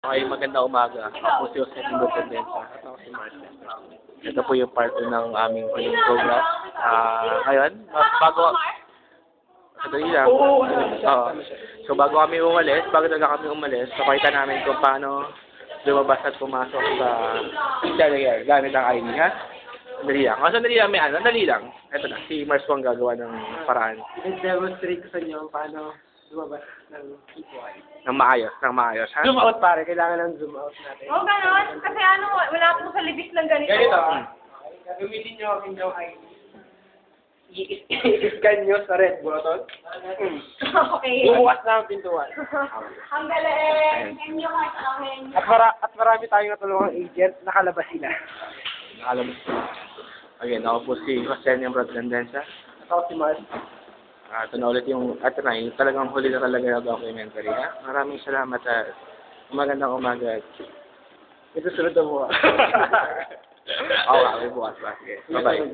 Okay, magandang umaga. Ako si Jose Independencia at ako si Marcel. Ito po yung part 2 ng aming huling program. Ngayon, bago... Sadali lang. So bago kami umalis, pakita namin kung paano lumabas at pumasok sa Delaware gamit ang ID, ha? Sandali lang. Sandali lang. Ito na, si Mars po ang gagawa ng paraan. I-demonstrate ko sa inyo paano lumabas ng keyboard. Ng maayos, ha? Zoom out pare, kailangan ng zoom out natin. Oo, gano'n. Kasi wala akong sa libis ng ganito. Ganito gagamitin nyo ang inyong ID. I-scan nyo sa red button. Okay. Bubukas na ang pintuan. Ang galing. Inyo ka sa akin. At marami tayong natulungang agent, nakalabas sila. Nakalabas po. Again, ako po si Jose Independencia. At ako si Mars. Ito na ulit yung talagang huli na talaga yung documentary, ha? Maraming salamat at magandang umaga. Ito sunod na buwan. Oo, may bukas ba? Sige. Bye-bye.